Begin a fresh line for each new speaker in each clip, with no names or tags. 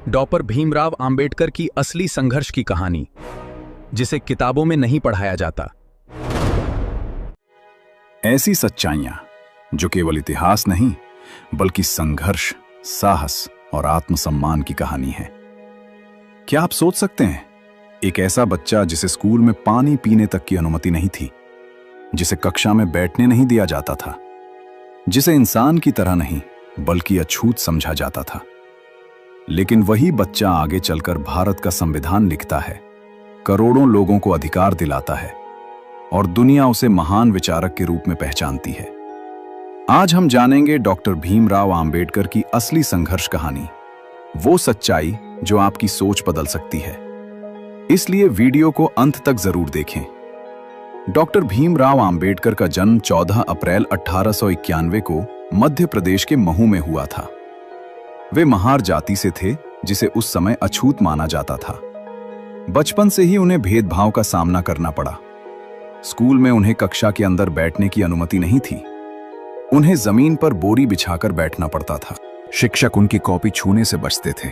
Doctor Bhimrao Ambedkar की असली संघर्ष की कहानी, जिसे किताबों में नहीं पढ़ाया जाता।
ऐसी सच्चाइयां जो केवल इतिहास नहीं बल्कि संघर्ष, साहस और आत्मसम्मान की कहानी है। क्या आप सोच सकते हैं, एक ऐसा बच्चा जिसे स्कूल में पानी पीने तक की अनुमति नहीं थी, जिसे कक्षा में बैठने नहीं दिया जाता था, जिसे इंसान की तरह नहीं बल्कि अछूत समझा जाता था, लेकिन वही बच्चा आगे चलकर भारत का संविधान लिखता है, करोड़ों लोगों को अधिकार दिलाता है और दुनिया उसे महान विचारक के रूप में पहचानती है। आज हम जानेंगे डॉक्टर भीमराव आंबेडकर की असली संघर्ष कहानी, वो सच्चाई जो आपकी सोच बदल सकती है। इसलिए वीडियो को अंत तक जरूर देखें। डॉक्टर भीमराव आंबेडकर का जन्म 14 अप्रैल 1891 को मध्य प्रदेश के महू में हुआ था। वे महार जाति से थे, जिसे उस समय अछूत माना जाता था। बचपन से ही उन्हें भेदभाव का सामना करना पड़ा। स्कूल में उन्हें कक्षा के अंदर बैठने की अनुमति नहीं थी। उन्हें जमीन पर बोरी बिछाकर बैठना पड़ता था। शिक्षक उनकी कॉपी छूने से बचते थे।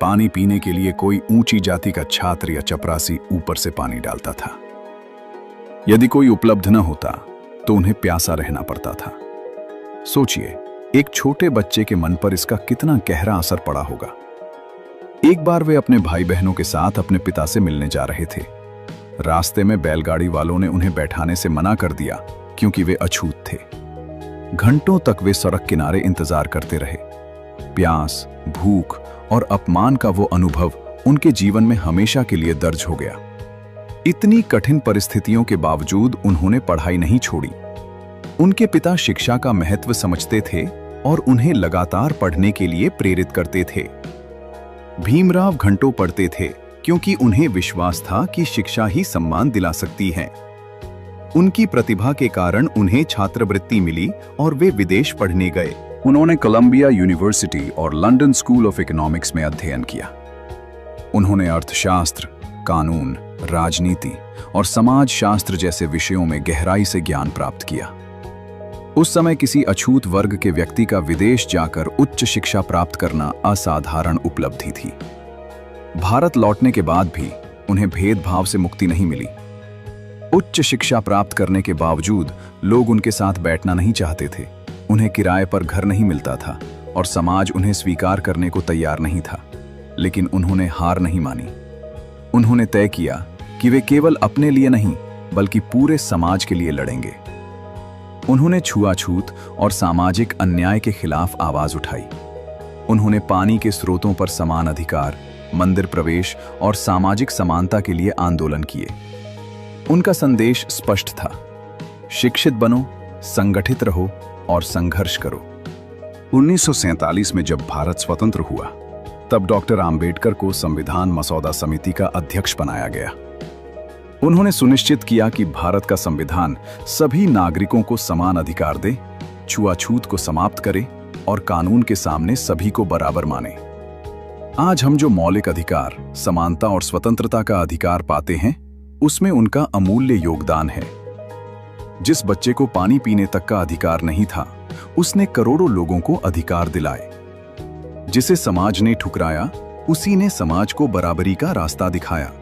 पानी पीने के लिए कोई ऊंची जाति का छात्र या चपरासी ऊपर से पानी डालता था। यदि कोई उपलब्ध न होता तो उन्हें प्यासा रहना पड़ता था। सोचिए, एक छोटे बच्चे के मन पर इसका कितना गहरा असर पड़ा होगा। एक बार वे अपने भाई बहनों के साथ अपने पिता से मिलने जा रहे थे। रास्ते में बैलगाड़ी वालों ने उन्हें बैठाने से मना कर दिया क्योंकि वे अछूत थे। घंटों तक वे सड़क किनारे इंतजार करते रहे। प्यास, भूख और अपमान का वो अनुभव उनके जीवन में हमेशा के लिए दर्ज हो गया। इतनी कठिन परिस्थितियों के बावजूद उन्होंने पढ़ाई नहीं छोड़ी। उनके पिता शिक्षा का महत्व समझते थे और उन्हें लगातार पढ़ने के लिए प्रेरित करते थे। भीमराव घंटों पढ़ते थे क्योंकि उन्हें विश्वास था कि शिक्षा ही सम्मान दिला सकती है। उनकी प्रतिभा के कारण उन्हें छात्रवृत्ति मिली और वे विदेश पढ़ने गए। उन्होंने कोलंबिया यूनिवर्सिटी और लंदन स्कूल ऑफ इकोनॉमिक्स में अध्ययन किया। उन्होंने अर्थशास्त्र, कानून, राजनीति और समाज शास्त्र जैसे विषयों में गहराई से ज्ञान प्राप्त किया। उस समय किसी अछूत वर्ग के व्यक्ति का विदेश जाकर उच्च शिक्षा प्राप्त करना असाधारण उपलब्धि थी। भारत लौटने के बाद भी उन्हें भेदभाव से मुक्ति नहीं मिली। उच्च शिक्षा प्राप्त करने के बावजूद लोग उनके साथ बैठना नहीं चाहते थे। उन्हें किराए पर घर नहीं मिलता था और समाज उन्हें स्वीकार करने को तैयार नहीं था। लेकिन उन्होंने हार नहीं मानी। उन्होंने तय किया कि वे केवल अपने लिए नहीं बल्कि पूरे समाज के लिए लड़ेंगे। उन्होंने छुआछूत और सामाजिक अन्याय के खिलाफ आवाज उठाई। उन्होंने पानी के स्रोतों पर समान अधिकार, मंदिर प्रवेश और सामाजिक समानता के लिए आंदोलन किए। उनका संदेश स्पष्ट था, शिक्षित बनो, संगठित रहो और संघर्ष करो। 1947 में जब भारत स्वतंत्र हुआ, तब डॉक्टर आंबेडकर को संविधान मसौदा समिति का अध्यक्ष बनाया गया। उन्होंने सुनिश्चित किया कि भारत का संविधान सभी नागरिकों को समान अधिकार दे, छुआछूत को समाप्त करे और कानून के सामने सभी को बराबर माने। आज हम जो मौलिक अधिकार, समानता और स्वतंत्रता का अधिकार पाते हैं, उसमें उनका अमूल्य योगदान है। जिस बच्चे को पानी पीने तक का अधिकार नहीं था, उसने करोड़ों लोगों को अधिकार दिलाए। जिसे समाज ने ठुकराया, उसी ने समाज को बराबरी का रास्ता दिखाया।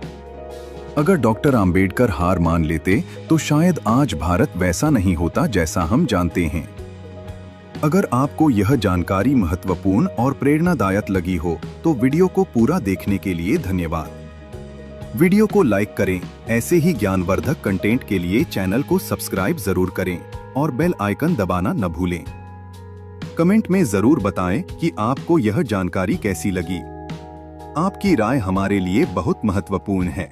अगर डॉक्टर आंबेडकर हार मान लेते तो शायद आज भारत वैसा नहीं होता जैसा हम जानते हैं। अगर आपको यह जानकारी महत्वपूर्ण और प्रेरणादायक लगी हो तो वीडियो को पूरा देखने के लिए धन्यवाद। वीडियो को लाइक करें। ऐसे ही ज्ञानवर्धक कंटेंट के लिए चैनल को सब्सक्राइब जरूर करें और बेल आइकन दबाना न भूलें। कमेंट में जरूर बताएं कि आपको यह जानकारी कैसी लगी। आपकी राय हमारे लिए बहुत महत्वपूर्ण है।